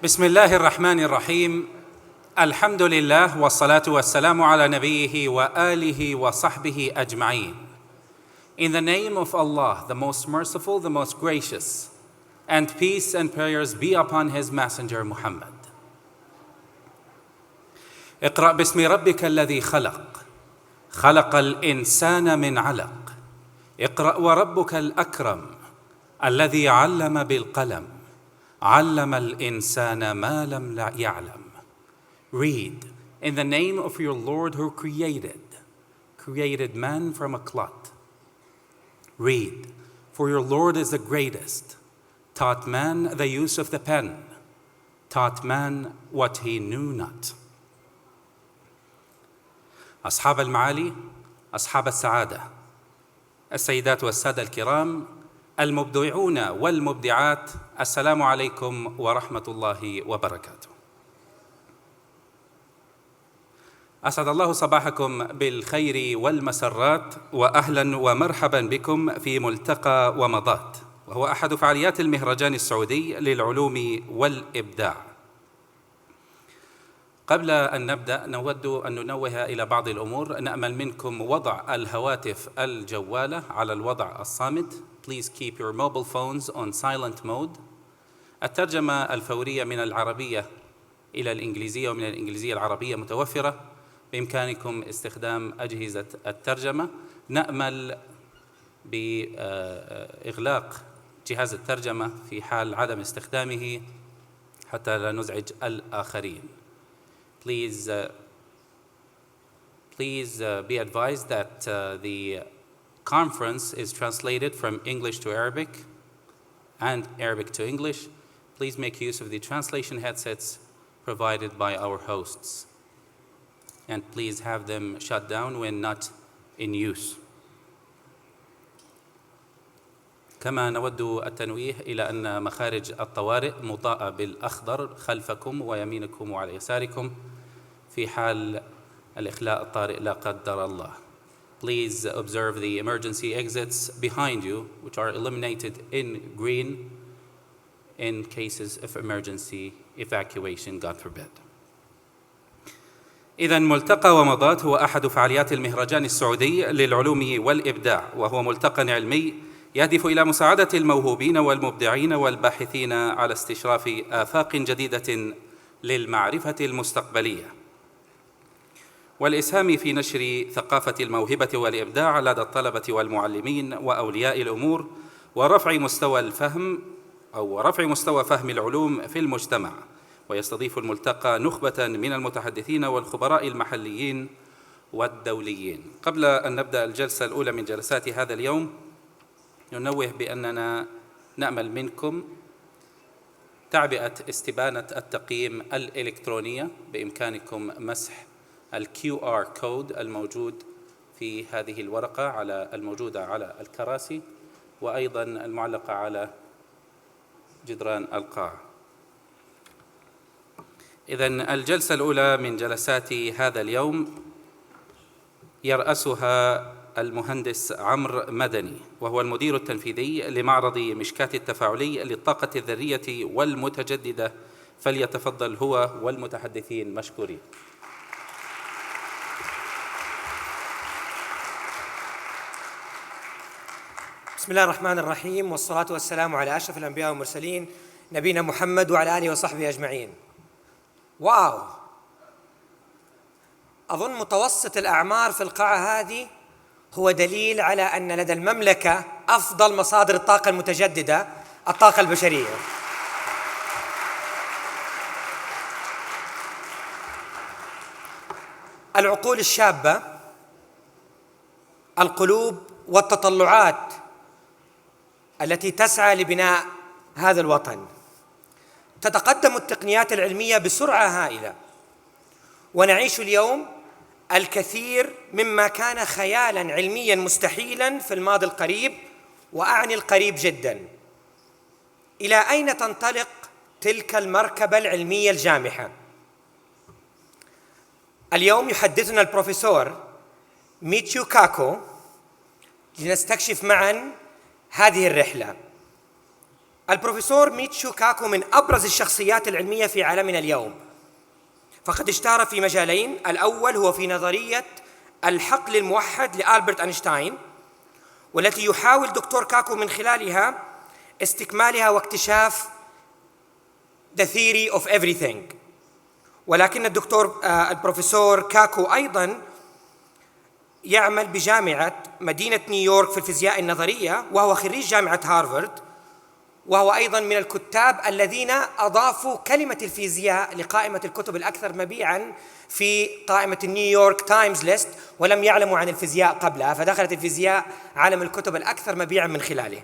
بسم الله الرحمن الرحيم. الحمد لله والصلاة والسلام على نبيه وآله وصحبه أجمعين. In the name of Allah, the most merciful, the most gracious, and peace and prayers be upon his messenger Muhammad. اقرأ باسم ربك الذي خلق، خلق الإنسان من علق. اقرأ وربك الأكرم الذي علم بالقلم، علم الإنسان ما لم يعلم. Read in the name of your Lord who created man from a clot. Read, for your Lord is the greatest, taught man the use of the pen, taught man what he knew not. أصحاب المعالي، أصحاب السعادة، السيدات والسادة الكرام، المبدعون والمبدعات، السلام عليكم ورحمة الله وبركاته. أسعد الله صباحكم بالخير والمسرات، وأهلا ومرحبا بكم في ملتقى ومضات، وهو أحد فعاليات المهرجان السعودي للعلوم والإبداع. قبل أن نبدأ نود أن ننوه إلى بعض الأمور. نأمل منكم وضع الهواتف الجوالة على الوضع الصامت. Please keep your mobile phones on silent mode. الترجمة الفورية من العربية إلى الإنجليزية ومن الإنجليزية العربية متوفرة، بإمكانكم استخدام أجهزة الترجمة. نأمل بإغلاق جهاز الترجمة في حال عدم استخدامه حتى لا نزعج الآخرين. Please be advised that the conference is translated from English to Arabic and Arabic to English. Please make use of the translation headsets provided by our hosts. And please have them shut down when not in use. كما نود التنويه إلى أن مخارج الطوارئ مضاءة بالأخضر خلفكم ويمينكم وعلى يساركم في حال الإخلاء الطارئ لا قدر الله. Please observe the emergency exits behind you, which are illuminated in green in cases of emergency evacuation, God forbid. إذن ملتقى ومضات هو أحد فعاليات المهرجان السعودي للعلوم والإبداع، وهو ملتقى علمي يهدف إلى مساعدة الموهوبين والمبدعين والباحثين على استشراف آفاق جديدة للمعرفة المستقبلية، والإسهام في نشر ثقافة الموهبة والإبداع لدى الطلبة والمعلمين وأولياء الأمور، ورفع مستوى فهم العلوم في المجتمع. ويستضيف الملتقى نخبة من المتحدثين والخبراء المحليين والدوليين. قبل أن نبدأ الجلسة الأولى من جلسات هذا اليوم، ننوه بأننا نأمل منكم تعبئة استبانة التقييم الإلكترونية. بإمكانكم مسح QR code الموجود في هذه الورقة الموجودة على الكراسي، وأيضا المعلقة على جدران القاعة. إذن الجلسة الأولى من جلسات هذا اليوم يرأسها المهندس عمرو مدني، وهو المدير التنفيذي لمعرض مشكات التفاعلي للطاقة الذرية والمتجددة. فليتفضل هو والمتحدثين مشكورين. بسم الله الرحمن الرحيم، والصلاة والسلام على أشرف الأنبياء والمرسلين نبينا محمد وعلى آله وصحبه أجمعين. واو، أظن متوسط الأعمار في القاعة هذه هو دليل على أن لدى المملكة أفضل مصادر الطاقة المتجددة، الطاقة البشرية. العقول الشابة، القلوب والتطلعات التي تسعى لبناء هذا الوطن. تتقدم التقنيات العلمية بسرعة هائلة، ونعيش اليوم الكثير مما كان خيالاً علمياً مستحيلاً في الماضي القريب، وأعني القريب جداً. إلى أين تنطلق تلك المركبة العلمية الجامحة؟ اليوم يحدثنا البروفيسور ميتشو كاكو لنستكشف معاً هذه الرحلة. البروفيسور ميتشو كاكو من أبرز الشخصيات العلمية في عالمنا اليوم، فقد اشتهر في مجالين. الأول هو في نظرية الحقل الموحد لألبرت أينشتاين، والتي يحاول دكتور كاكو من خلالها استكمالها واكتشاف the theory of everything. ولكن البروفيسور كاكو أيضاً يعمل بجامعة مدينة نيويورك في الفيزياء النظرية، وهو خريج جامعة هارفارد، وهو أيضاً من الكتاب الذين أضافوا كلمة الفيزياء لقائمة الكتب الأكثر مبيعاً في قائمة نيويورك تايمز ليست، ولم يعلموا عن الفيزياء قبلها، فدخلت الفيزياء عالم الكتب الأكثر مبيعاً من خلاله.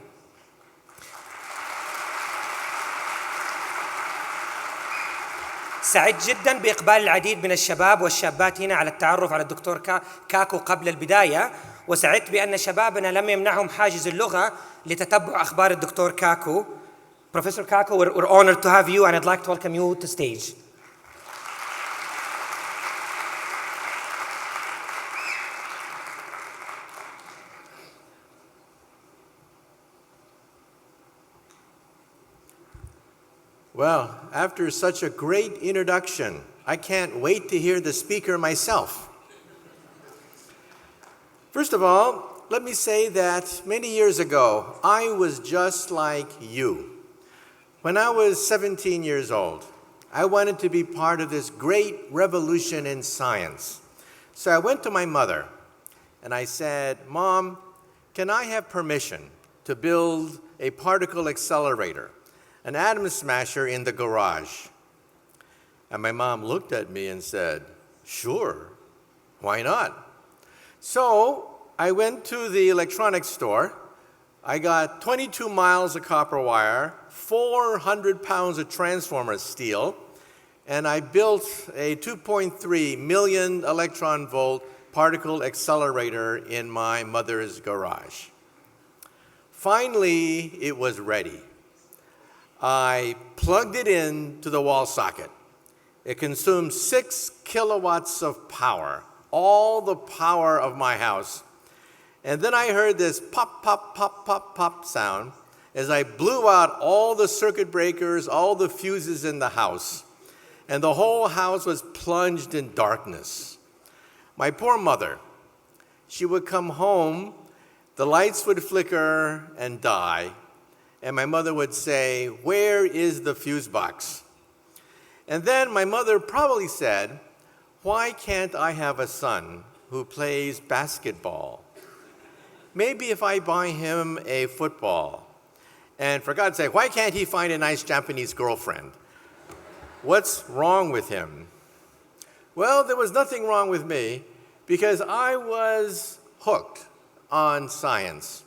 سعيد جداً بإقبال العديد من الشباب والشابات هنا على التعرف على الدكتور كاكو قبل البداية، وسعدت بأن شبابنا لم يمنعهم حاجز اللغة لتتبع أخبار الدكتور كاكو. Professor Kako, we're honored to have you, and I'd like to welcome you to stage. Well, after such a great introduction, I can't wait to hear the speaker myself. First of all, let me say that many years ago, I was just like you. When I was 17 years old, I wanted to be part of this great revolution in science. So I went to my mother and I said, "Mom, can I have permission to build a particle accelerator, an atom smasher in the garage?" And my mom looked at me and said, "Sure, why not?" So I went to the electronics store. I got 22 miles of copper wire, 400 pounds of transformer steel, and I built a 2.3 million electron volt particle accelerator in my mother's garage. Finally, it was ready. I plugged it into the wall socket. It consumed 6 kilowatts of power, all the power of my house. And then I heard this pop, pop, pop, pop, pop sound as I blew out all the circuit breakers, all the fuses in the house. And the whole house was plunged in darkness. My poor mother, she would come home, the lights would flicker and die, and my mother would say, "Where is the fuse box?" And then my mother probably said, "Why can't I have a son who plays basketball? Maybe if I buy him a football. And for God's sake, why can't he find a nice Japanese girlfriend? What's wrong with him?" Well, there was nothing wrong with me because I was hooked on science.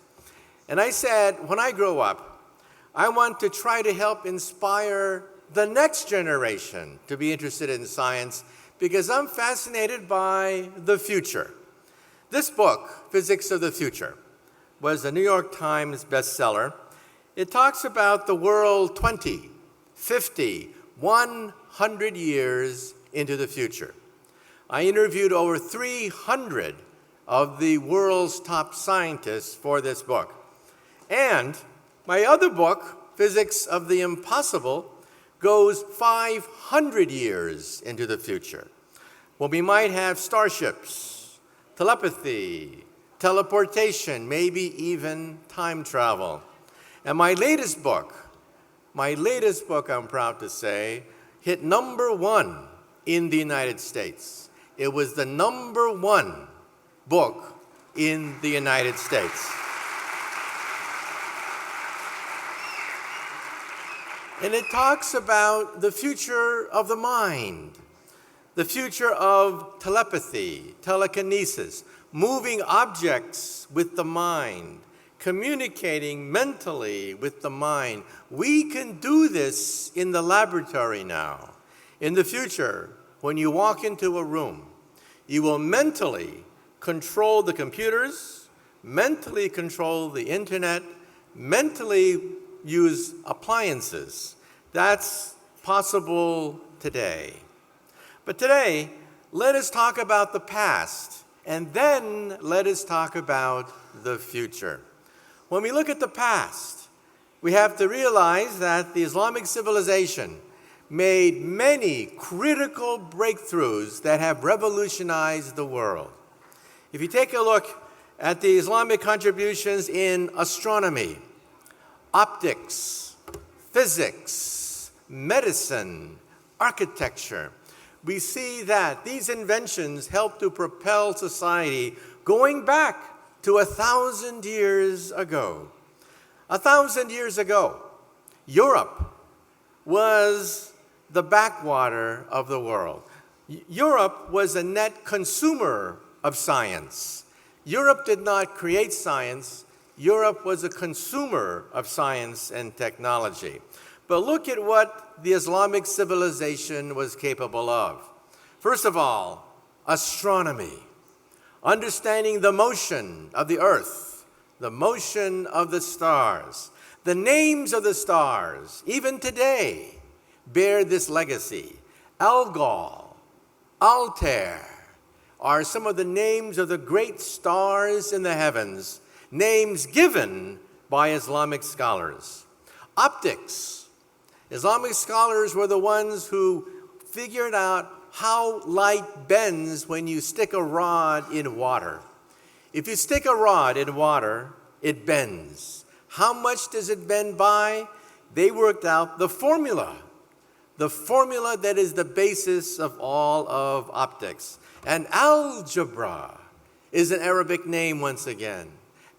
And I said, when I grow up, I want to try to help inspire the next generation to be interested in science because I'm fascinated by the future. This book, Physics of the Future, was a New York Times bestseller. It talks about the world 20, 50, 100 years into the future. I interviewed over 300 of the world's top scientists for this book. And my other book, Physics of the Impossible, goes 500 years into the future, when we might have starships, telepathy, teleportation, maybe even time travel. And my latest book, I'm proud to say, hit #1 in the United States. It was the #1 book in the United States. And it talks about the future of the mind, the future of telepathy, telekinesis, moving objects with the mind, communicating mentally with the mind. We can do this in the laboratory now. In the future, when you walk into a room, you will mentally control the computers, mentally control the internet, mentally use appliances. That's possible today. But today, let us talk about the past, and then let us talk about the future. When we look at the past, we have to realize that the Islamic civilization made many critical breakthroughs that have revolutionized the world. If you take a look at the Islamic contributions in astronomy, optics, physics, medicine, architecture, we see that these inventions helped to propel society going back to 1,000 years ago. 1,000 years ago, Europe was the backwater of the world. Europe was a net consumer of science. Europe did not create science. Europe was a consumer of science and technology. But look at what the Islamic civilization was capable of. First of all, astronomy, understanding the motion of the earth, the motion of the stars. The names of the stars, even today, bear this legacy. Algol, Altair are some of the names of the great stars in the heavens, names given by Islamic scholars. Optics. Islamic scholars were the ones who figured out how light bends when you stick a rod in water. If you stick a rod in water, it bends. How much does it bend by? They worked out the formula that is the basis of all of optics. And algebra is an Arabic name once again.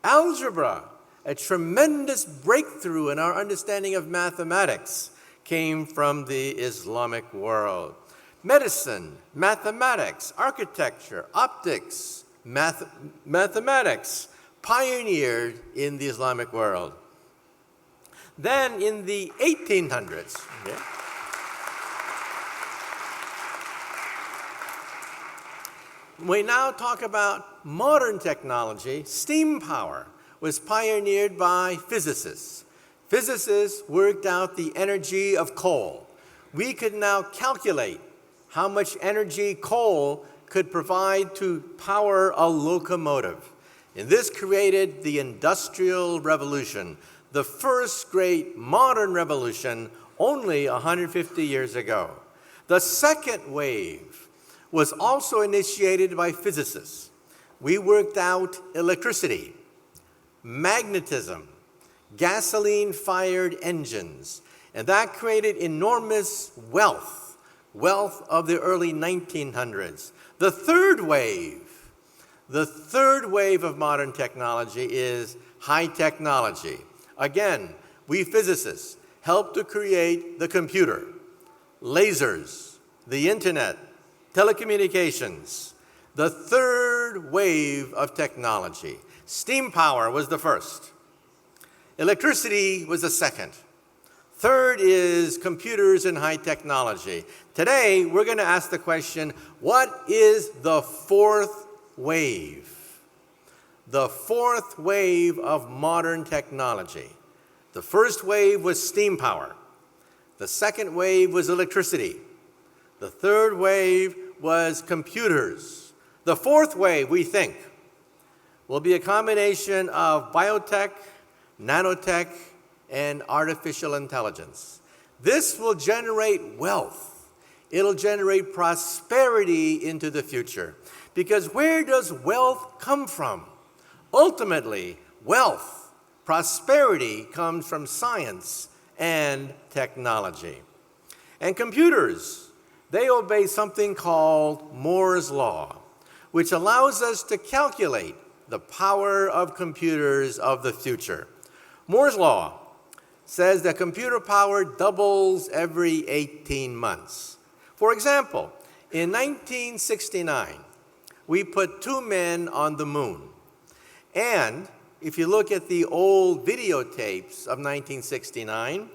Algebra, a tremendous breakthrough in our understanding of mathematics, came from the Islamic world. Medicine, mathematics, architecture, optics, mathematics, pioneered in the Islamic world. Then in the 1800s, we now talk about modern technology. Steam power was pioneered by physicists. Physicists worked out the energy of coal. We could now calculate how much energy coal could provide to power a locomotive. And this created the Industrial Revolution, the first great modern revolution only 150 years ago. The second wave was also initiated by physicists. We worked out electricity, magnetism, gasoline-fired engines, and that created enormous wealth of the early 1900s. The third wave of modern technology is high technology. Again, we physicists helped to create the computer, lasers, the internet, telecommunications. The third wave of technology. Steam power was the first. Electricity was the second. Third is computers and high technology. Today, we're going to ask the question, what is the fourth wave? The fourth wave of modern technology. The first wave was steam power. The second wave was electricity. The third wave was computers. The fourth wave, we think, will be a combination of biotech, nanotech, and artificial intelligence. This will generate wealth. It'll generate prosperity into the future. Because where does wealth come from? Ultimately, wealth, prosperity comes from science and technology. And computers, they obey something called Moore's Law, which allows us to calculate the power of computers of the future. Moore's Law says that computer power doubles every 18 months. For example, in 1969, we put 2 men on the moon. And if you look at the old videotapes of 1969,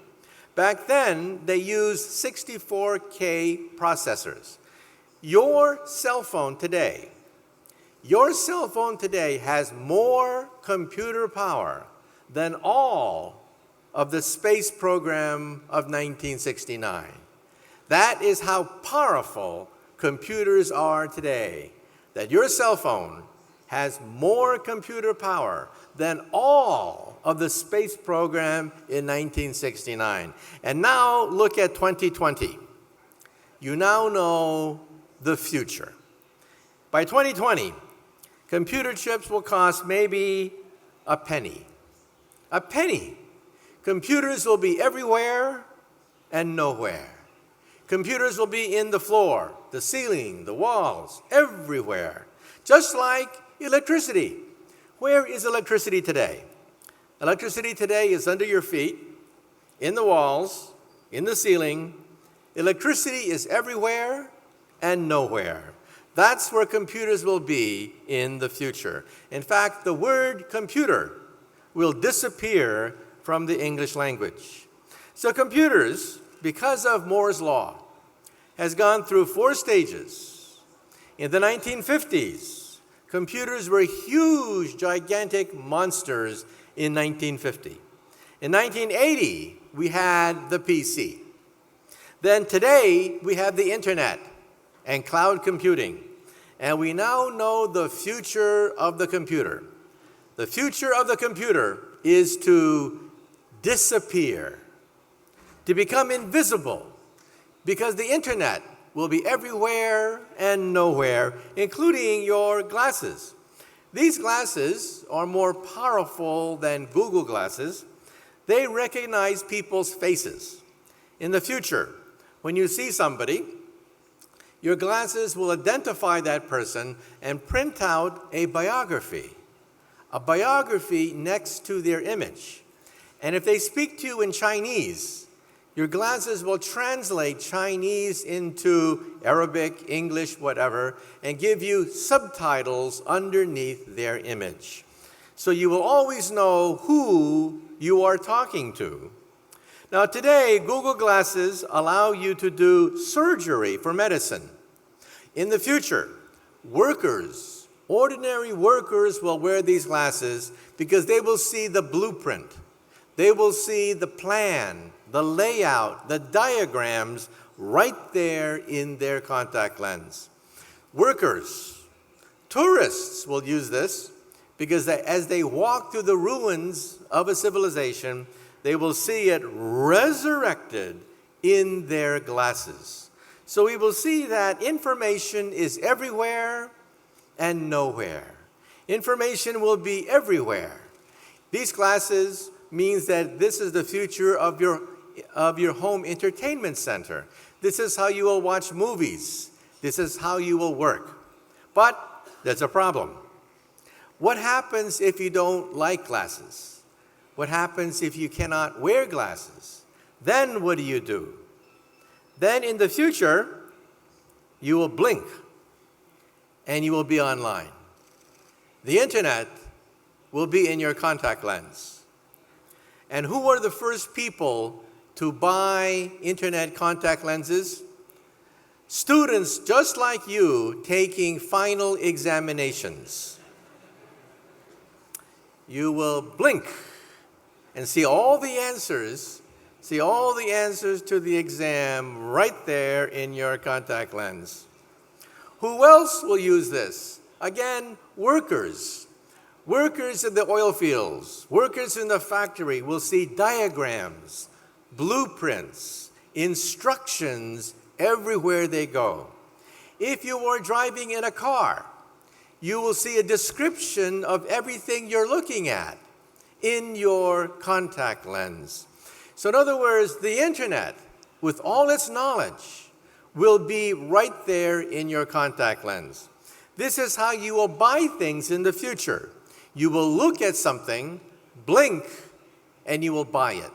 back then they used 64K processors. Your cell phone today has more computer power than all of the space program of 1969. That is how powerful computers are today, that your cell phone has more computer power than all of the space program in 1969. And now look at 2020. You now know the future. By 2020, computer chips will cost maybe a penny. A penny. Computers will be everywhere and nowhere. Computers will be in the floor, the ceiling, the walls, everywhere. Just like electricity. Where is electricity today? Electricity today is under your feet, in the walls, in the ceiling. Electricity is everywhere and nowhere. That's where computers will be in the future. In fact, the word computer will disappear from the English language. So computers, because of Moore's law, has gone through 4 stages. In the 1950s, computers were huge, gigantic monsters in 1950. In 1980, we had the PC. Then today, we have the internet and cloud computing. And we now know the future of the computer. The future of the computer is to disappear, to become invisible, because the internet will be everywhere and nowhere, including your glasses. These glasses are more powerful than Google glasses. They recognize people's faces. In the future, when you see somebody, your glasses will identify that person and print out a biography next to their image. And if they speak to you in Chinese, your glasses will translate Chinese into Arabic, English, whatever, and give you subtitles underneath their image. So you will always know who you are talking to. Now today, Google Glasses allow you to do surgery for medicine. In the future, ordinary workers will wear these glasses because they will see the blueprint. They will see the plan, the layout, the diagrams right there in their contact lens. Tourists will use this because as they walk through the ruins of a civilization, they will see it resurrected in their glasses. So we will see that information is everywhere and nowhere. Information will be everywhere. These glasses means that this is the future of your home entertainment center. This is how you will watch movies. This is how you will work. But there's a problem. What happens if you don't like glasses? What happens if you cannot wear glasses? Then what do? Then in the future, you will blink and you will be online. The internet will be in your contact lens. And who were the first people to buy internet contact lenses? Students just like you taking final examinations. You will blink and see all the answers to the exam right there in your contact lens. Who else will use this? Again, workers. Workers in the oil fields, workers in the factory will see diagrams, blueprints, instructions everywhere they go. If you are driving in a car, you will see a description of everything you're looking at in your contact lens. So in other words, the internet, with all its knowledge, will be right there in your contact lens. This is how you will buy things in the future. You will look at something, blink, and you will buy it.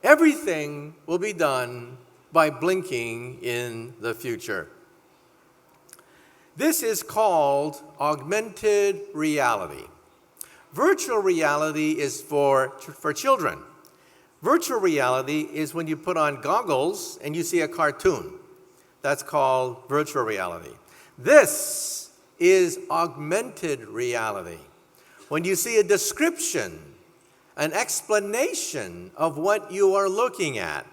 Everything will be done by blinking in the future. This is called augmented reality. Virtual reality is for children. Virtual reality is when you put on goggles and you see a cartoon. That's called virtual reality. This is augmented reality. When you see a description, an explanation of what you are looking at.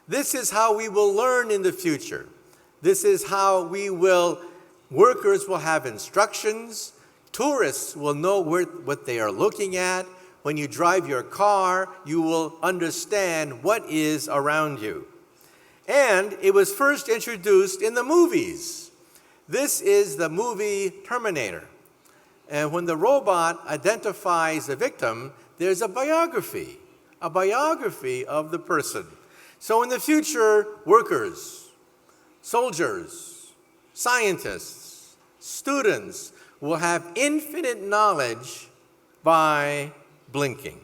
This is how we will learn in the future. This is how workers will have instructions, Tourists will know what they are looking at. When you drive your car, you will understand what is around you. And it was first introduced in the movies. This is the movie Terminator. And when the robot identifies the victim, there's a biography of the person. So in the future, workers, soldiers, scientists, students will have infinite knowledge by blinking.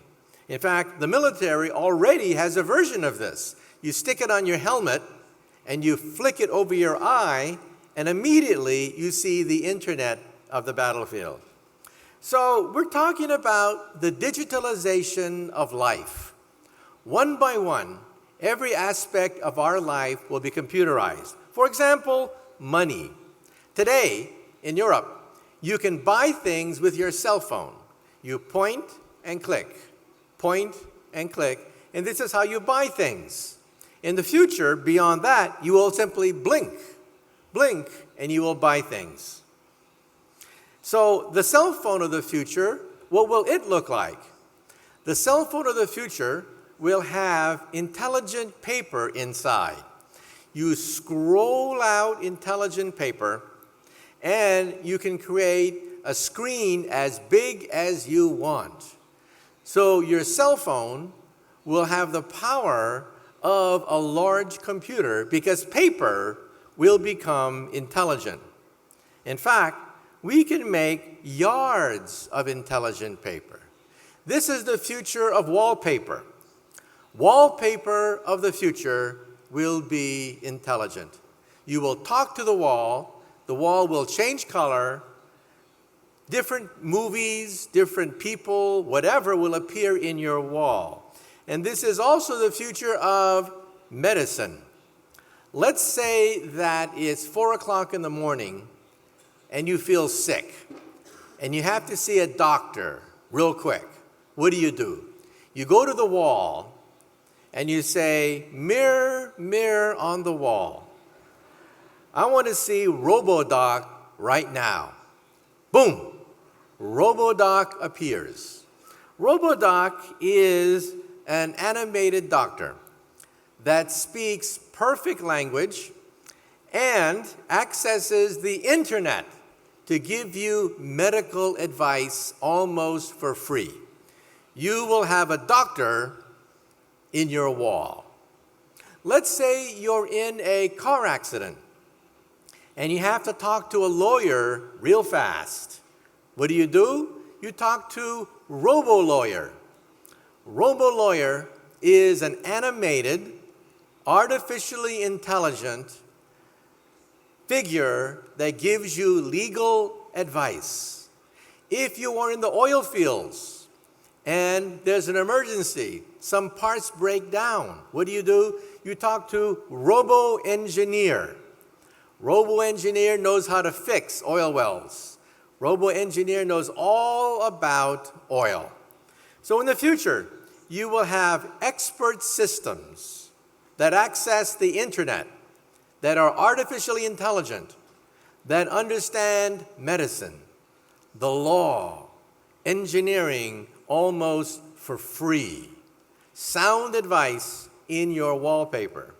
In fact, the military already has a version of this. You stick it on your helmet and you flick it over your eye, and immediately you see the internet of the battlefield. So we're talking about the digitalization of life. One by one, every aspect of our life will be computerized. For example, money. Today, in Europe, you can buy things with your cell phone. You point and click, and this is how you buy things. In the future, beyond that, you will simply blink, and you will buy things. So the cell phone of the future, what will it look like? The cell phone of the future will have intelligent paper inside. You scroll out intelligent paper, and you can create a screen as big as you want. So your cell phone will have the power of a large computer because paper will become intelligent. In fact, we can make yards of intelligent paper. This is the future of wallpaper. Wallpaper of the future will be intelligent. You will talk to the wall will change color, different movies, different people, whatever will appear in your wall. And this is also the future of medicine. Let's say that it's 4 o'clock in the morning and you feel sick and you have to see a doctor real quick. What do? You go to the wall and you say, mirror, mirror on the wall, I want to see RoboDoc right now. Boom, RoboDoc appears. RoboDoc is an animated doctor that speaks perfect language and accesses the internet to give you medical advice almost for free. You will have a doctor in your wall. Let's say you're in a car accident and you have to talk to a lawyer real fast. What do? You talk to RoboLawyer. RoboLawyer is an animated, artificially intelligent figure that gives you legal advice. If you are in the oil fields and there's an emergency, some parts break down, what do? You talk to RoboEngineer. RoboEngineer knows how to fix oil wells. RoboEngineer knows all about oil. So in the future, you will have expert systems that access the internet, that are artificially intelligent, that understand medicine, the law, engineering almost for free. Sound advice in your wallpaper.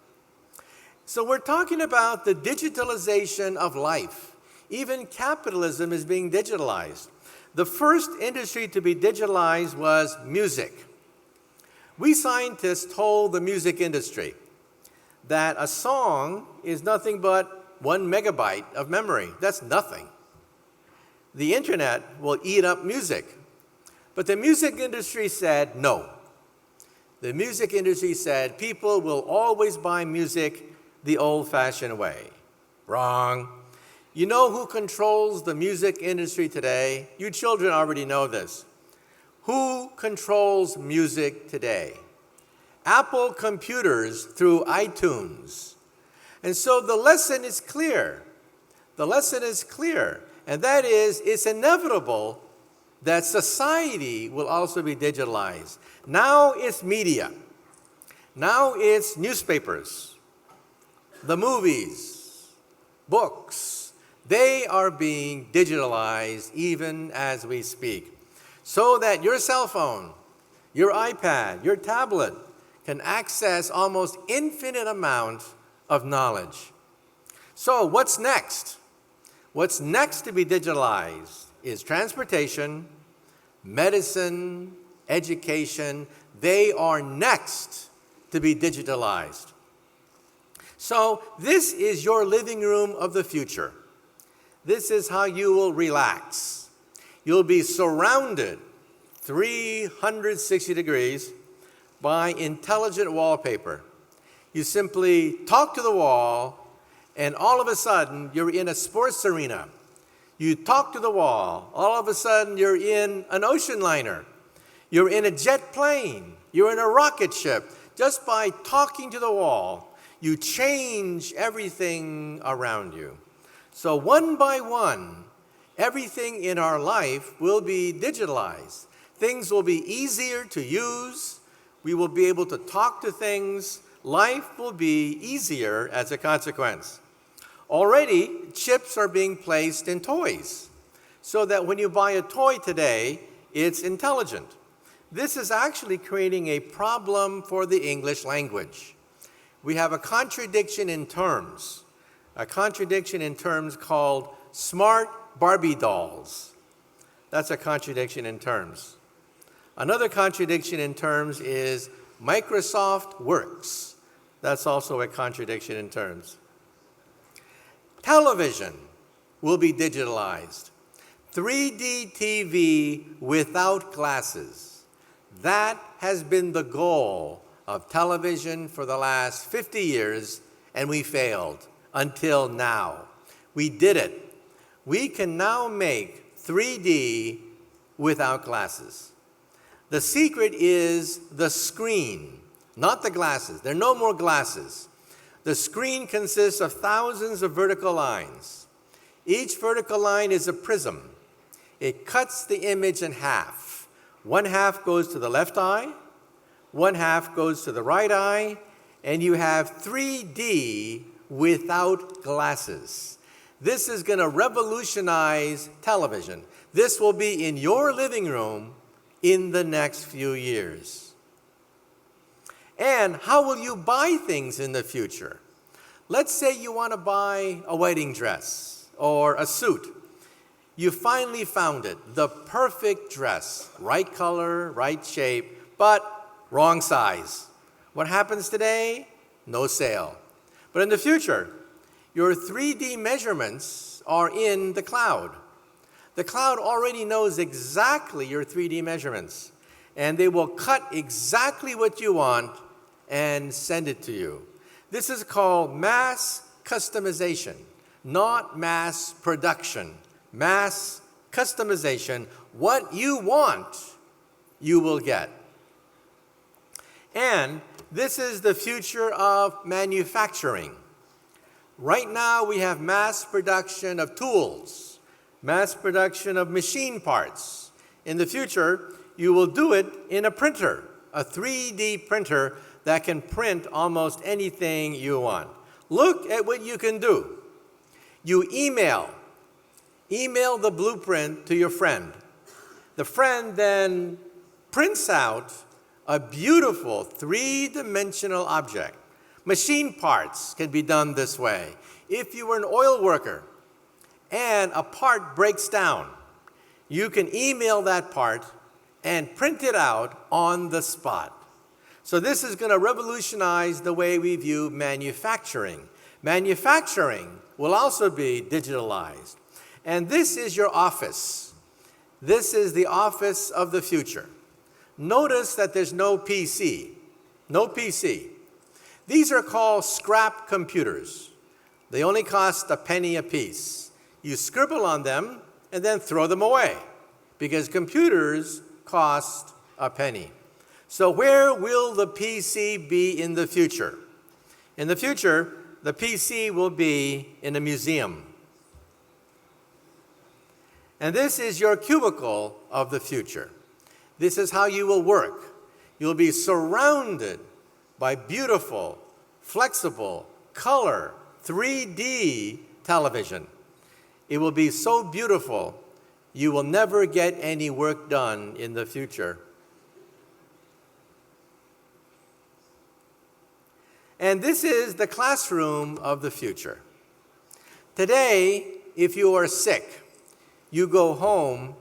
So we're talking about the digitalization of life. Even capitalism is being digitalized. The first industry to be digitalized was music. We scientists told the music industry that a song is nothing but 1 megabyte of memory. That's nothing. The internet will eat up music. But the music industry said no. The music industry said people will always buy music the old-fashioned way. Wrong. You know who controls the music industry today? You children already know this. Who controls music today? Apple computers through iTunes. And so the lesson is clear. The lesson is clear. And that is, it's inevitable that society will also be digitalized. Now it's media. Now it's newspapers, the movies, books. They are being digitalized even as we speak, so that your cell phone, your iPad, your tablet can access almost infinite amount of knowledge. So what's next? What's next to be digitalized is transportation, medicine, education. They are next to be digitalized. So this is your living room of the future. This is how you will relax. You'll be surrounded 360 degrees by intelligent wallpaper. You simply talk to the wall, and all of a sudden, you're in a sports arena. You talk to the wall, all of a sudden, you're in an ocean liner. You're in a jet plane. You're in a rocket ship. Just by talking to the wall, you change everything around you. So one by one, everything in our life will be digitalized. Things will be easier to use. We will be able to talk to things. Life will be easier as a consequence. Already, chips are being placed in toys, so that when you buy a toy today, it's intelligent. This is actually creating a problem for the English language. We have a contradiction in terms called smart Barbie dolls. That's a contradiction in terms. Another contradiction in terms is Microsoft Works. That's also a contradiction in terms. Television will be digitalized. 3D TV without glasses. That has been the goal of television for the last 50 years, and we failed until now. We did it. We can now make 3D without glasses. The secret is the screen, not the glasses. There are no more glasses. The screen consists of thousands of vertical lines. Each vertical line is a prism. It cuts the image in half. One half goes to the left eye, one half goes to the right eye, and you have 3D without glasses. This is going to revolutionize television. This will be in your living room in the next few years. And how will you buy things in the future? Let's say you want to buy a wedding dress or a suit. You finally found it, the perfect dress, right color, right shape, but wrong size. What happens today? No sale. But in the future, your 3D measurements are in the cloud. The cloud already knows exactly your 3D measurements, and they will cut exactly what you want and send it to you. This is called mass customization, not mass production. Mass customization. What you want, you will get. And this is the future of manufacturing. Right now, we have mass production of tools, mass production of machine parts. In the future, you will do it in a printer, a 3D printer that can print almost anything you want. Look at what you can do. You email the blueprint to your friend. The friend then prints out a beautiful three-dimensional object. Machine parts can be done this way. If you were an oil worker and a part breaks down, you can email that part and print it out on the spot. So this is going to revolutionize the way we view manufacturing. Manufacturing will also be digitalized. And this is your office. This is the office of the future. Notice that there's no PC. No PC. These are called scrap computers. They only cost a penny a piece. You scribble on them and then throw them away because computers cost a penny. So where will the PC be in the future? In the future, the PC will be in a museum. And this is your cubicle of the future. This is how you will work. You'll be surrounded by beautiful, flexible, color, 3D television. It will be so beautiful, you will never get any work done in the future. And this is the classroom of the future. Today, if you are sick, you go home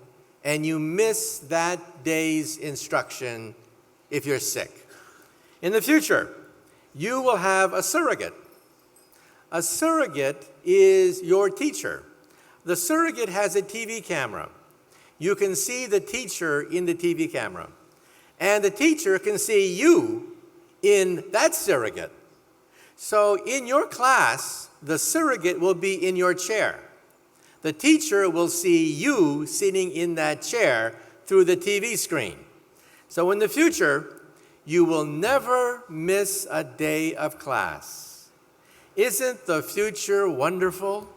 and you miss that day's instruction if you're sick. In the future, you will have a surrogate. A surrogate is your teacher. The surrogate has a TV camera. You can see the teacher in the TV camera. And the teacher can see you in that surrogate. So in your class, the surrogate will be in your chair. The teacher will see you sitting in that chair through the TV screen. So in the future, you will never miss a day of class. Isn't the future wonderful?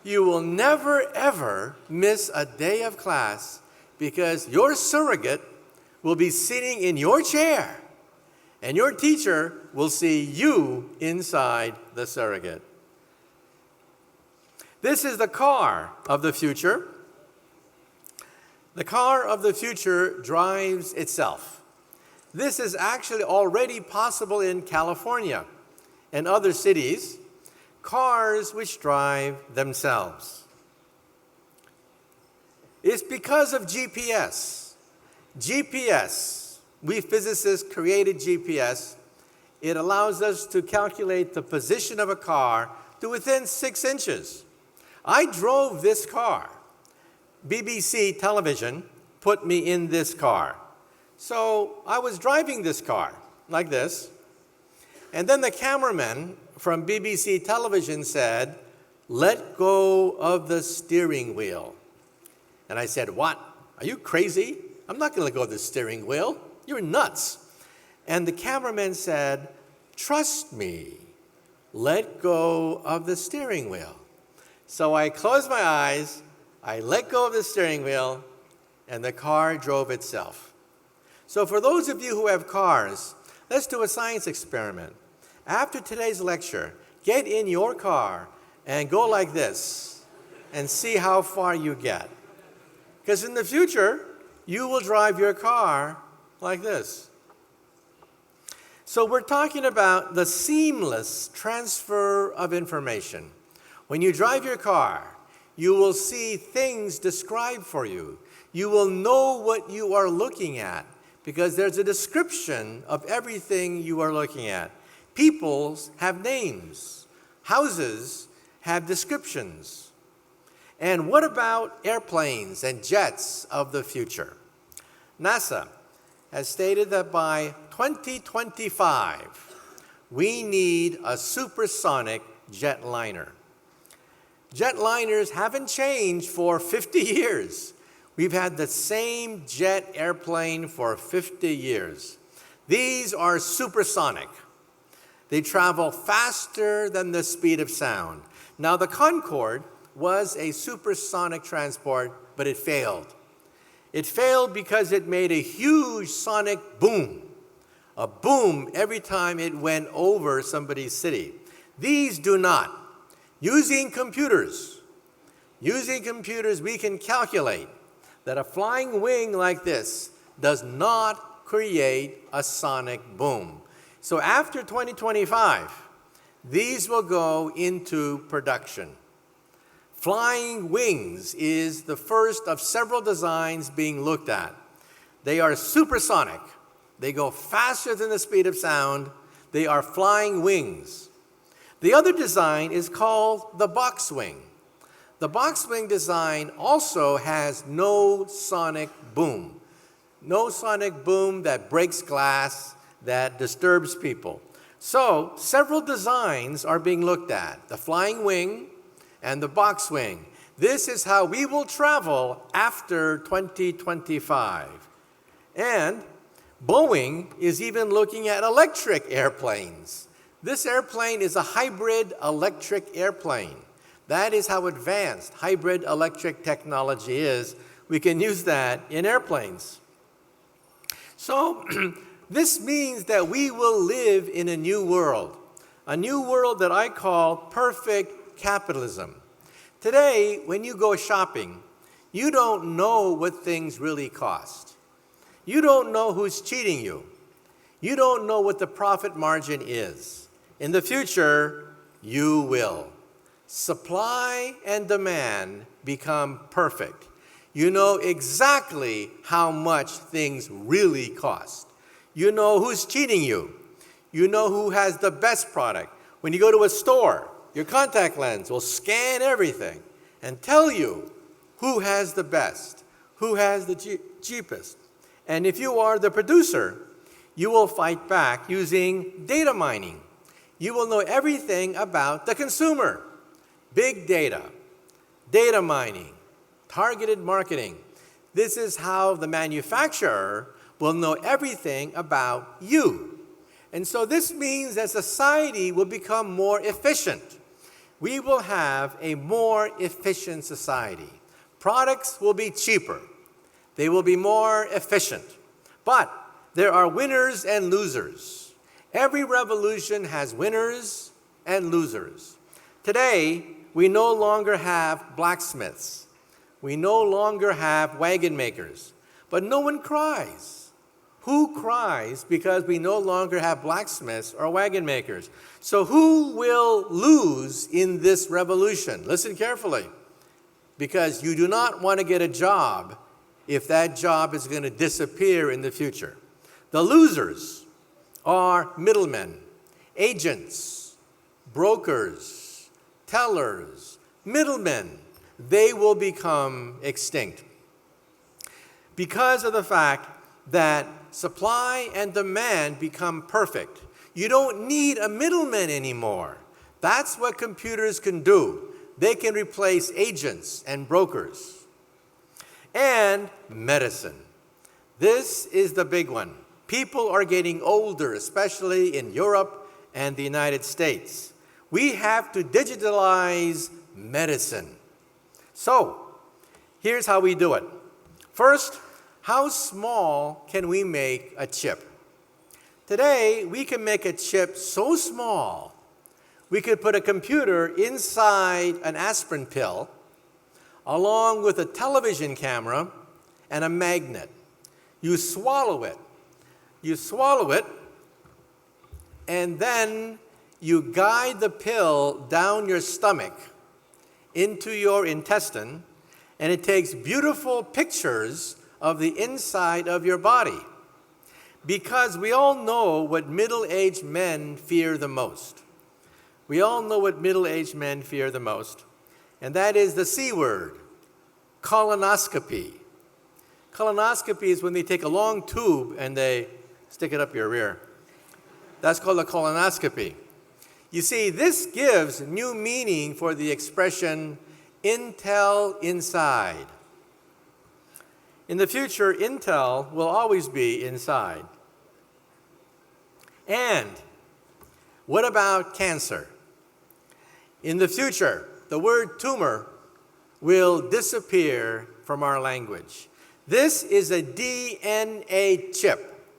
You will never, ever miss a day of class because your surrogate will be sitting in your chair and your teacher will see you inside the surrogate. This is the car of the future. The car of the future drives itself. This is actually already possible in California and other cities. Cars which drive themselves. It's because of GPS. GPS, we physicists created GPS. It allows us to calculate the position of a car to within 6 inches. I drove this car. BBC television put me in this car. So I was driving this car like this. And then the cameraman from BBC television said, "Let go of the steering wheel." And I said, "What? Are you crazy? I'm not going to let go of the steering wheel. You're nuts." And the cameraman said, "Trust me. Let go of the steering wheel." So I closed my eyes, I let go of the steering wheel, and the car drove itself. So for those of you who have cars, let's do a science experiment. After today's lecture, get in your car and go like this and see how far you get. Because in the future, you will drive your car like this. So we're talking about the seamless transfer of information. When you drive your car, you will see things described for you. You will know what you are looking at because there's a description of everything you are looking at. Peoples have names. Houses have descriptions. And what about airplanes and jets of the future? NASA has stated that by 2025, we need a supersonic jetliner. Jetliners haven't changed for 50 years. We've had the same jet airplane for 50 years. These are supersonic. They travel faster than the speed of sound. Now, the Concorde was a supersonic transport, but it failed. It failed because it made a huge sonic boom, a boom every time it went over somebody's city. These do not. Using computers, we can calculate that a flying wing like this does not create a sonic boom. So after 2025, these will go into production. Flying wings is the first of several designs being looked at. They are supersonic. They go faster than the speed of sound. They are flying wings. The other design is called the box wing. The box wing design also has no sonic boom. No sonic boom that breaks glass, that disturbs people. So several designs are being looked at, the flying wing and the box wing. This is how we will travel after 2025. And Boeing is even looking at electric airplanes. This airplane is a hybrid electric airplane. That is how advanced hybrid electric technology is. We can use that in airplanes. So this means that we will live in a new world that I call perfect capitalism. Today, when you go shopping, you don't know what things really cost. You don't know who's cheating you. You don't know what the profit margin is. In the future, you will. Supply and demand become perfect. You know exactly how much things really cost. You know who's cheating you. You know who has the best product. When you go to a store, your contact lens will scan everything and tell you who has the best, who has the cheapest. And if you are the producer, you will fight back using data mining. You will know everything about the consumer. Big data, data mining, targeted marketing. This is how the manufacturer will know everything about you. And so this means that society will become more efficient. We will have a more efficient society. Products will be cheaper. They will be more efficient. But there are winners and losers. Every revolution has winners and losers. Today, we no longer have blacksmiths. We no longer have wagon makers. But no one cries. Who cries because we no longer have blacksmiths or wagon makers? So who will lose in this revolution? Listen carefully, because you do not want to get a job if that job is going to disappear in the future. The losers are middlemen, agents, brokers, tellers, middlemen. They will become extinct because of the fact that supply and demand become perfect. You don't need a middleman anymore. That's what computers can do. They can replace agents and brokers. And medicine. This is the big one. People are getting older, especially in Europe and the United States. We have to digitalize medicine. So, here's how we do it. First, how small can we make a chip? Today, we can make a chip so small, we could put a computer inside an aspirin pill, along with a television camera and a magnet. You swallow it. You swallow it, and then you guide the pill down your stomach into your intestine, and it takes beautiful pictures of the inside of your body. Because we all know what middle-aged men fear the most. We all know what middle-aged men fear the most, and that is the C word, colonoscopy. Colonoscopy is when they take a long tube and they stick it up your rear. That's called a colonoscopy. You see, this gives new meaning for the expression Intel inside. In the future, Intel will always be inside. And what about cancer? In the future, the word tumor will disappear from our language. This is a DNA chip.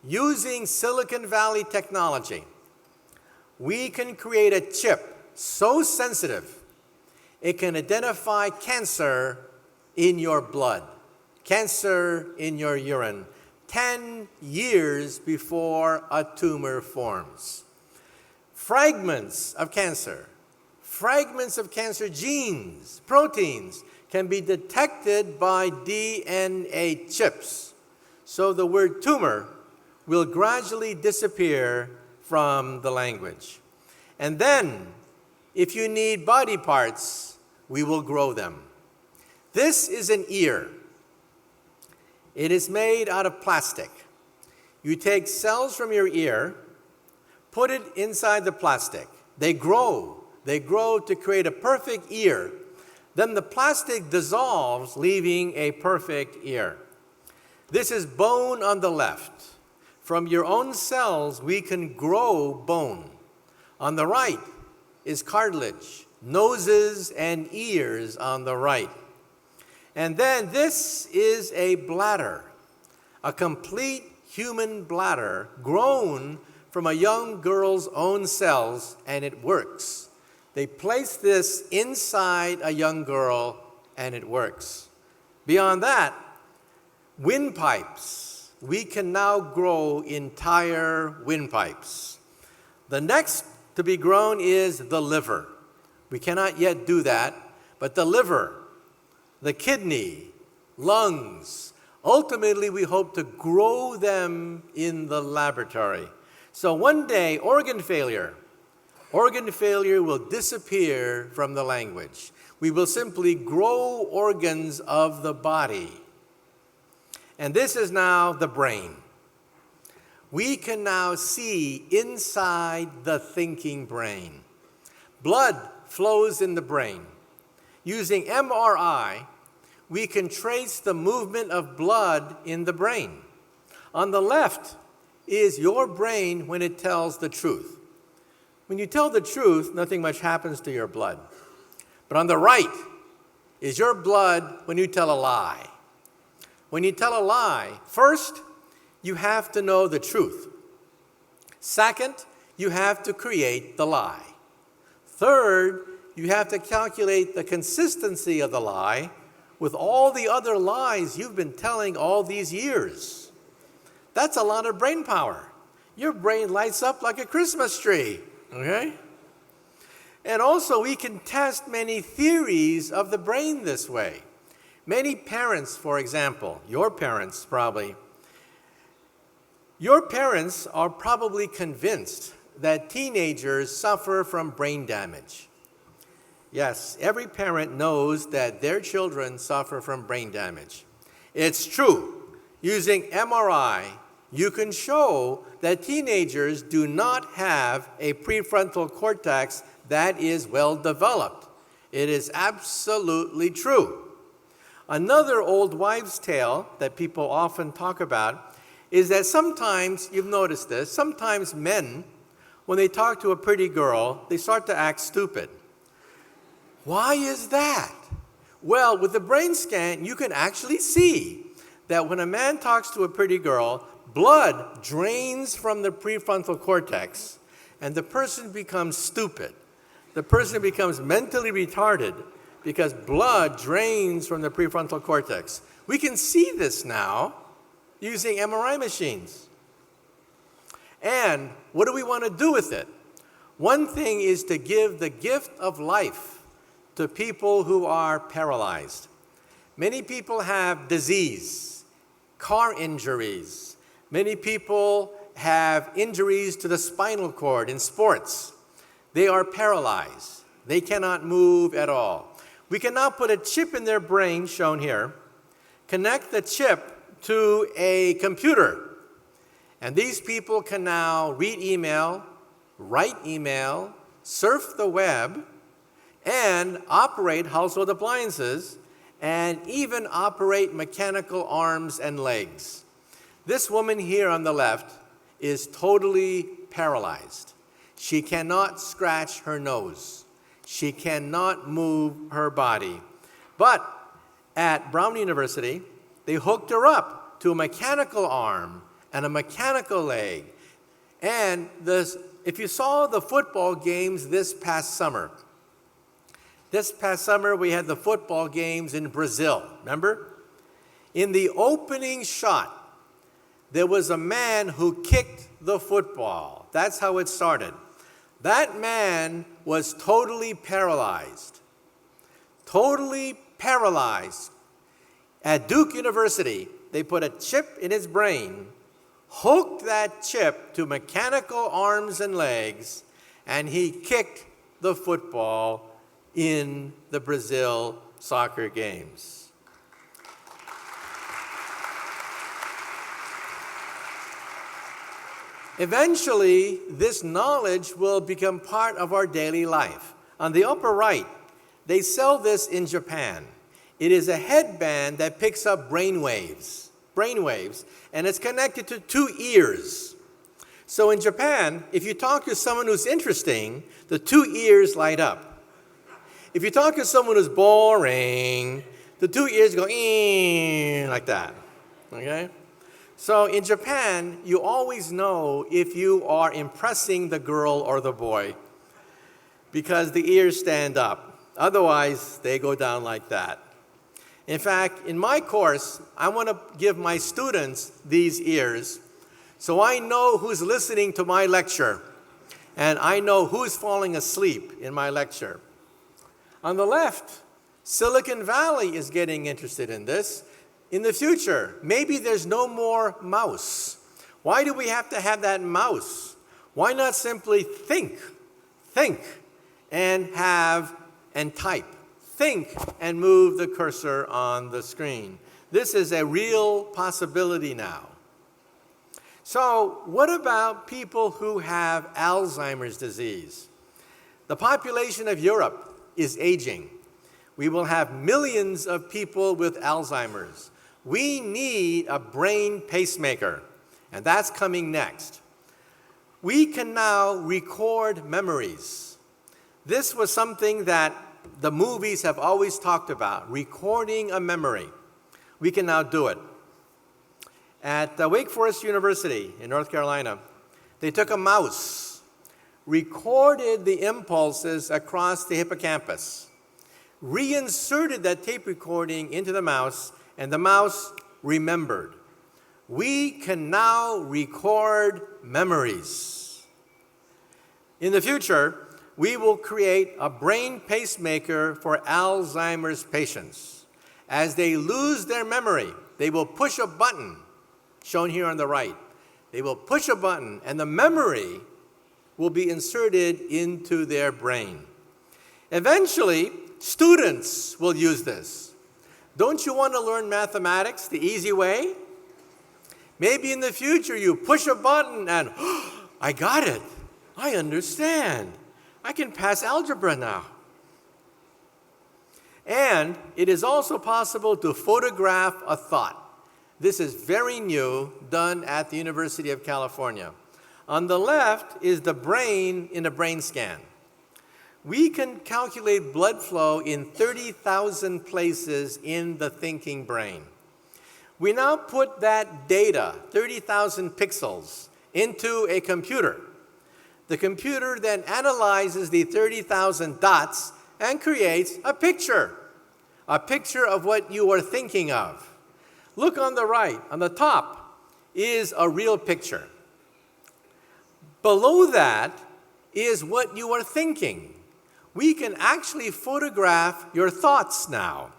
Using Silicon Valley technology, we can create a chip so sensitive it can identify cancer in your blood, cancer in your urine, 10 years before a tumor forms. Fragments of cancer genes, proteins, can be detected by DNA chips. So the word tumor will gradually disappear from the language. And then, if you need body parts, we will grow them. This is an ear. It is made out of plastic. You take cells from your ear, put it inside the plastic. They grow to create a perfect ear. Then the plastic dissolves, leaving a perfect ear. This is bone on the left. From your own cells, we can grow bone. On the right is cartilage, noses and ears on the right. And then this is a bladder, a complete human bladder grown from a young girl's own cells, and it works. They place this inside a young girl, and it works. Beyond that, windpipes. We can now grow entire windpipes. The next to be grown is the liver. We cannot yet do that, but the liver, the kidney, lungs, ultimately we hope to grow them in the laboratory. So one day, organ failure will disappear from the language. We will simply grow organs of the body. And this is now the brain. We can now see inside the thinking brain. Blood flows in the brain. Using MRI, we can trace the movement of blood in the brain. On the left is your brain when it tells the truth. When you tell the truth, nothing much happens to your blood. But on the right is your blood when you tell a lie. When you tell a lie, first, you have to know the truth. Second, you have to create the lie. Third, you have to calculate the consistency of the lie with all the other lies you've been telling all these years. That's a lot of brain power. Your brain lights up like a Christmas tree, okay? And also, we can test many theories of the brain this way. Many parents, for example, your parents are probably convinced that teenagers suffer from brain damage. Yes, every parent knows that their children suffer from brain damage. It's true. Using MRI, you can show that teenagers do not have a prefrontal cortex that is well developed. It is absolutely true. Another old wives' tale that people often talk about is that sometimes, you've noticed this, sometimes men, when they talk to a pretty girl, they start to act stupid. Why is that? Well, with the brain scan, you can actually see that when a man talks to a pretty girl, blood drains from the prefrontal cortex, and the person becomes stupid. The person becomes mentally retarded because blood drains from the prefrontal cortex. We can see this now using MRI machines. And what do we want to do with it? One thing is to give the gift of life to people who are paralyzed. Many people have disease, car injuries. Many people have injuries to the spinal cord in sports. They are paralyzed. They cannot move at all. We can now put a chip in their brain, shown here, connect the chip to a computer. And these people can now read email, write email, surf the web, and operate household appliances, and even operate mechanical arms and legs. This woman here on the left is totally paralyzed. She cannot scratch her nose. She cannot move her body. But at Brown University, they hooked her up to a mechanical arm and a mechanical leg. And if you saw the football games this past summer we had the football games in Brazil, remember? In the opening shot, there was a man who kicked the football. That's how it started. That man was totally paralyzed. Totally paralyzed. At Duke University, they put a chip in his brain, hooked that chip to mechanical arms and legs, and he kicked the football in the Brazil soccer games. Eventually, this knowledge will become part of our daily life. On the upper right, they sell this in Japan. It is a headband that picks up brain waves, and it's connected to 2 ears. So in Japan, if you talk to someone who's interesting, the 2 ears light up. If you talk to someone who's boring, the 2 ears go like that, okay? So in Japan, you always know if you are impressing the girl or the boy because the ears stand up. Otherwise, they go down like that. In fact, in my course, I want to give my students these ears so I know who's listening to my lecture and I know who's falling asleep in my lecture. On the left, Silicon Valley is getting interested in this. In the future, maybe there's no more mouse. Why do we have to have that mouse? Why not simply think, and type? Think and move the cursor on the screen. This is a real possibility now. So what about people who have Alzheimer's disease? The population of Europe is aging. We will have millions of people with Alzheimer's. We need a brain pacemaker, and that's coming next. We can now record memories. This was something that the movies have always talked about, recording a memory. We can now do it. At Wake Forest University in North Carolina, they took a mouse, recorded the impulses across the hippocampus, reinserted that tape recording into the mouse, and the mouse remembered. We can now record memories. In the future, we will create a brain pacemaker for Alzheimer's patients. As they lose their memory, they will push a button, shown here on the right. They will push a button, and the memory will be inserted into their brain. Eventually, students will use this. Don't you want to learn mathematics the easy way? Maybe in the future you push a button and, oh, I got it. I understand. I can pass algebra now. And it is also possible to photograph a thought. This is very new, done at the University of California. On the left is the brain in a brain scan. We can calculate blood flow in 30,000 places in the thinking brain. We now put that data, 30,000 pixels, into a computer. The computer then analyzes the 30,000 dots and creates a picture of what you are thinking of. Look on the right, on the top is a real picture. Below that is what you are thinking. We can actually photograph your thoughts now.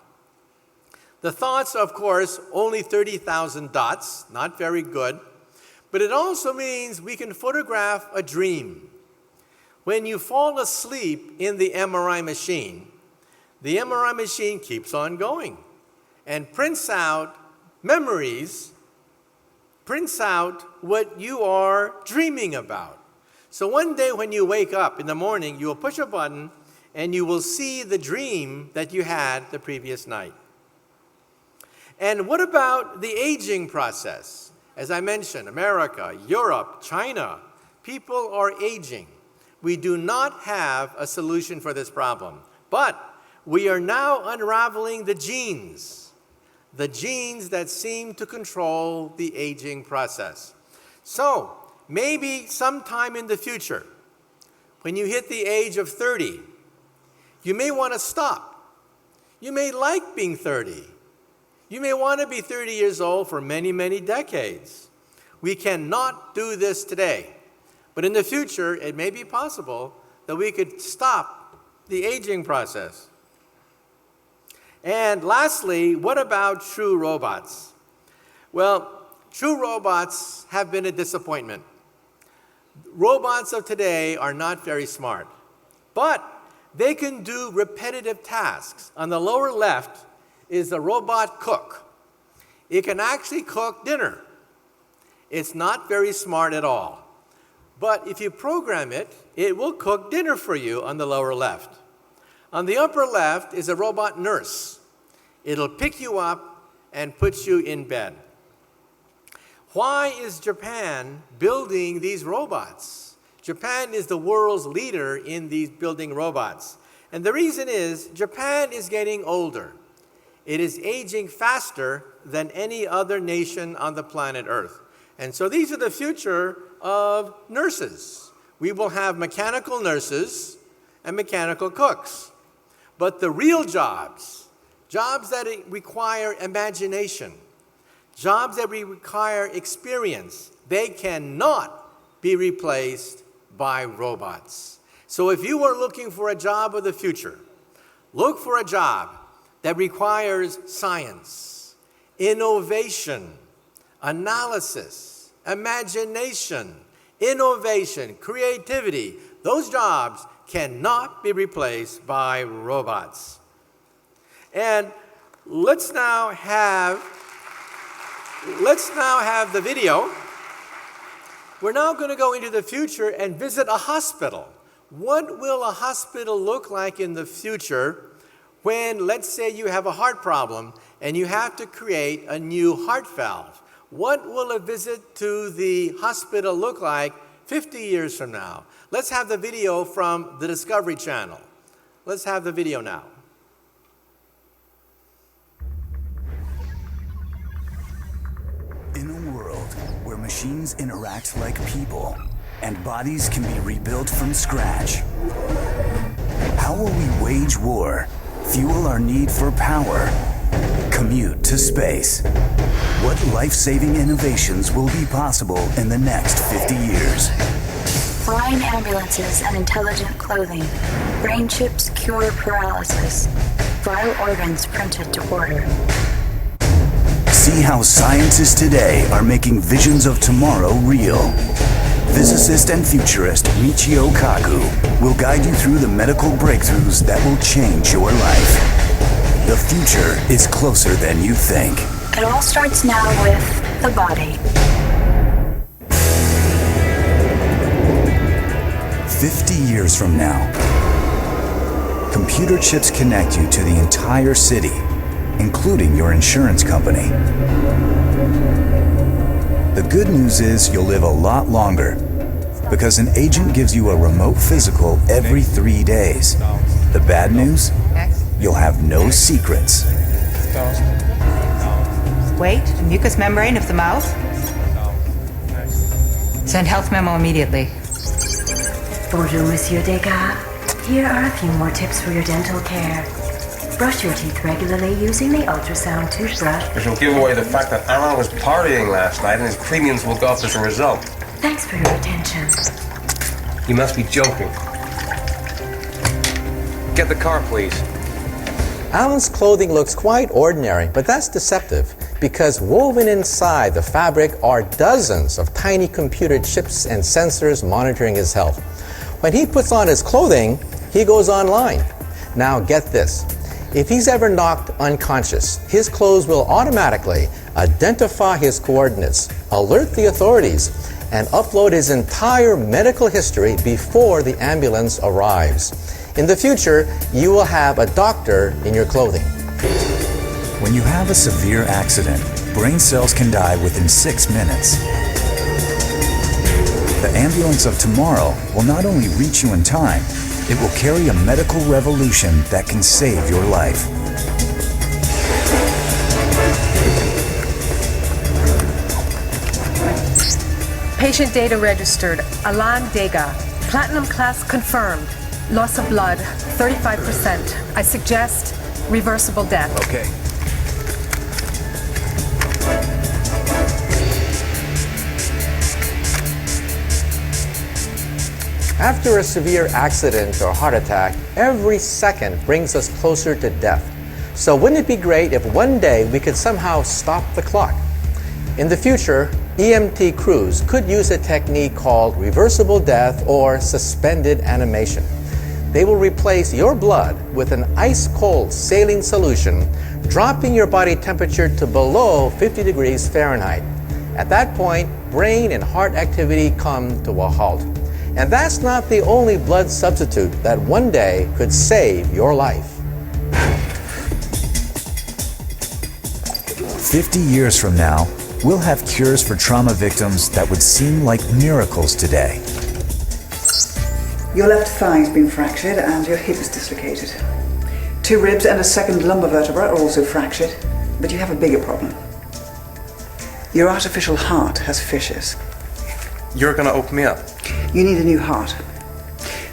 The thoughts, of course, only 30,000 dots, not very good, but it also means we can photograph a dream. When you fall asleep in the MRI machine keeps on going and prints out memories, prints out what you are dreaming about. So one day when you wake up in the morning, you will push a button and you will see the dream that you had the previous night. And what about the aging process? As I mentioned, America, Europe, China, people are aging. We do not have a solution for this problem, but we are now unraveling the genes that seem to control the aging process. So maybe sometime in the future, when you hit the age of 30, you may want to stop. You may like being 30. You may want to be 30 years old for many, many decades. We cannot do this today. But in the future, it may be possible that we could stop the aging process. And lastly, what about true robots? Well, true robots have been a disappointment. Robots of today are not very smart, but they can do repetitive tasks. On the lower left is a robot cook. It can actually cook dinner. It's not very smart at all. But if you program it, it will cook dinner for you on the lower left. On the upper left is a robot nurse. It'll pick you up and put you in bed. Why is Japan building these robots? Japan is the world's leader in these building robots. And the reason is Japan is getting older. It is aging faster than any other nation on the planet Earth. And so these are the future of nurses. We will have mechanical nurses, and mechanical cooks. But the real jobs, jobs that require imagination, jobs that require experience, they cannot be replaced by robots. So if you are looking for a job of the future, look for a job that requires science, innovation, analysis, imagination, innovation, creativity. Those jobs cannot be replaced by robots. And let's now have the video. We're now going to go into the future and visit a hospital. What will a hospital look like in the future when, let's say, you have a heart problem and you have to create a new heart valve? What will a visit to the hospital look like 50 years from now? Let's have the video from the Discovery Channel. Let's have the video now. In a world where machines interact like people and bodies can be rebuilt from scratch, how will we wage war, fuel our need for power, commute to space? What life-saving innovations will be possible in the next 50 years? Flying ambulances and intelligent clothing. Brain chips cure paralysis. Vital organs printed to order. See how scientists today are making visions of tomorrow real. Physicist and futurist Mehcyo Kaku will guide you through the medical breakthroughs that will change your life. The future is closer than you think. It all starts now with the body. 50 years from now, computer chips connect you to the entire city, including your insurance company. The good news is you'll live a lot longer because an agent gives you a remote physical every 3 days. The bad news? You'll have no secrets. Wait, the mucous membrane of the mouth. Send health memo immediately. Bonjour, Monsieur Degas. Here are a few more tips for your dental care. Brush your teeth regularly using the ultrasound toothbrush. Which will give away the fact that Aaron was partying last night and his premiums will go up as a result. Thanks for your attention. You must be joking. Get the car, please. Alan's clothing looks quite ordinary, but that's deceptive because woven inside the fabric are dozens of tiny computer chips and sensors monitoring his health. When he puts on his clothing, he goes online. Now get this. If he's ever knocked unconscious, his clothes will automatically identify his coordinates, alert the authorities, and upload his entire medical history before the ambulance arrives. In the future, you will have a doctor in your clothing. When you have a severe accident, brain cells can die within 6 minutes. The ambulance of tomorrow will not only reach you in time, it will carry a medical revolution that can save your life. Patient data registered. Alan Degas. Platinum class confirmed. Loss of blood, 35%. I suggest reversible death. Okay. After a severe accident or heart attack, every second brings us closer to death. So wouldn't it be great if one day we could somehow stop the clock? In the future, EMT crews could use a technique called reversible death or suspended animation. They will replace your blood with an ice-cold saline solution, dropping your body temperature to below 50 degrees Fahrenheit. At that point, brain and heart activity come to a halt. And that's not the only blood substitute that one day could save your life. 50 years from now, we'll have cures for trauma victims that would seem like miracles today. Your left thigh has been fractured and your hip is dislocated. 2 ribs and a second lumbar vertebra are also fractured, but you have a bigger problem. Your artificial heart has fissures. You're gonna open me up. You need a new heart.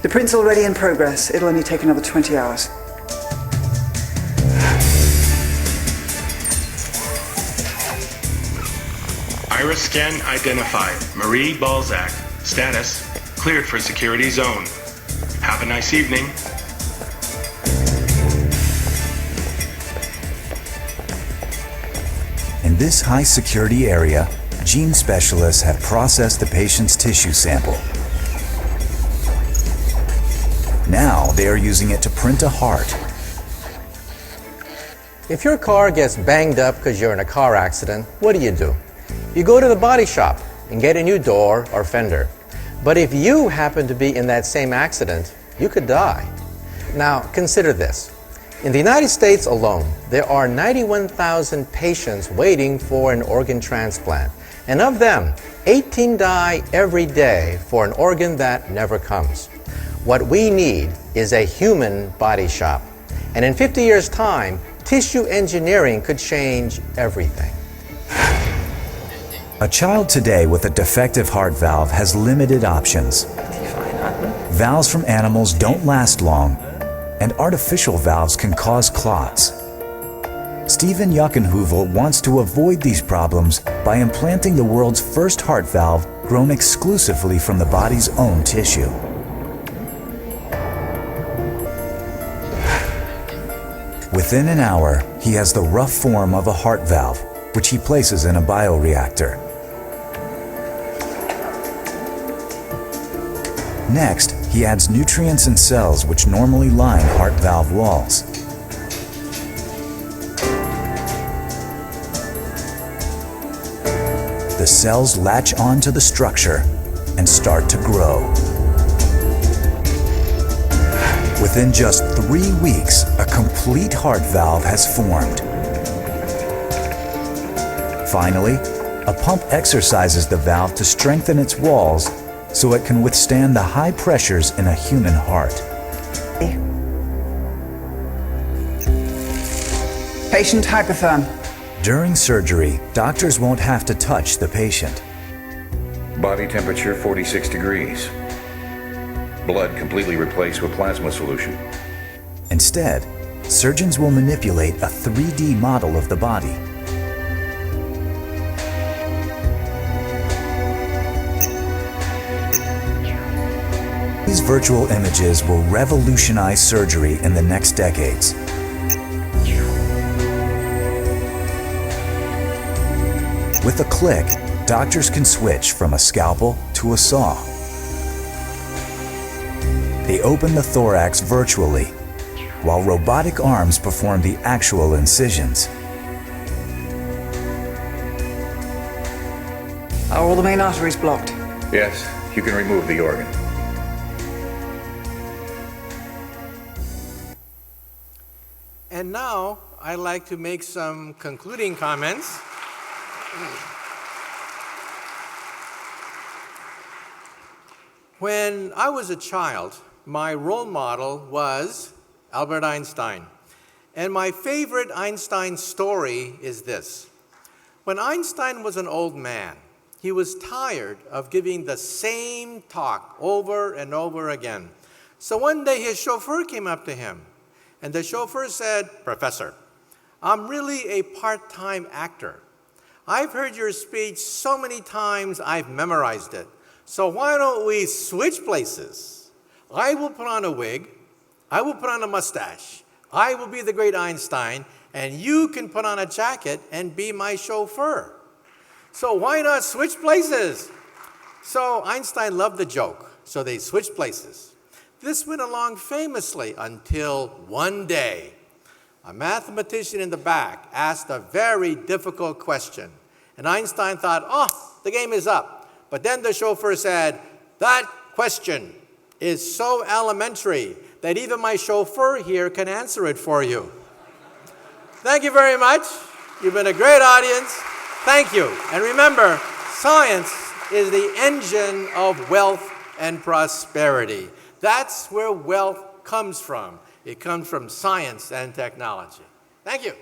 The print's already in progress. It'll only take another 20 hours. Iris scan identified. Marie Balzac. Status, cleared for security zone. Have a nice evening. In this high-security area, gene specialists have processed the patient's tissue sample. Now they are using it to print a heart. If your car gets banged up because you're in a car accident, what do? You go to the body shop and get a new door or fender. But if you happen to be in that same accident, you could die. Now, consider this. In the United States alone, there are 91,000 patients waiting for an organ transplant. And of them, 18 die every day for an organ that never comes. What we need is a human body shop. And in 50 years' time, tissue engineering could change everything. A child today with a defective heart valve has limited options. Valves from animals don't last long, and artificial valves can cause clots. Stephen Yuckenhoovel wants to avoid these problems by implanting the world's first heart valve grown exclusively from the body's own tissue. Within an hour, he has the rough form of a heart valve, which he places in a bioreactor. Next, he adds nutrients and cells which normally line heart valve walls. The cells latch onto the structure and start to grow. Within just 3 weeks, a complete heart valve has formed. Finally, a pump exercises the valve to strengthen its walls so it can withstand the high pressures in a human heart. Patient hypotherm. During surgery, doctors won't have to touch the patient. Body temperature 46 degrees. Blood completely replaced with plasma solution. Instead, surgeons will manipulate a 3D model of the body. These virtual images will revolutionize surgery in the next decades. With a click, doctors can switch from a scalpel to a saw. They open the thorax virtually, while robotic arms perform the actual incisions. Are all the main arteries blocked? Yes, you can remove the organ. And now, I'd like to make some concluding comments. When I was a child, my role model was Albert Einstein. And my favorite Einstein story is this. When Einstein was an old man, he was tired of giving the same talk over and over again. So one day his chauffeur came up to him, and the chauffeur said, "Professor, I'm really a part-time actor. I've heard your speech so many times I've memorized it. So why don't we switch places? I will put on a wig, I will put on a mustache, I will be the great Einstein, and you can put on a jacket and be my chauffeur. So why not switch places?" So Einstein loved the joke, so they switched places. This went along famously until one day, a mathematician in the back asked a very difficult question. And Einstein thought, oh, the game is up. But then the chauffeur said, that question is so elementary that even my chauffeur here can answer it for you. Thank you very much. You've been a great audience. Thank you. And remember, science is the engine of wealth and prosperity. That's where wealth comes from. It comes from science and technology. Thank you.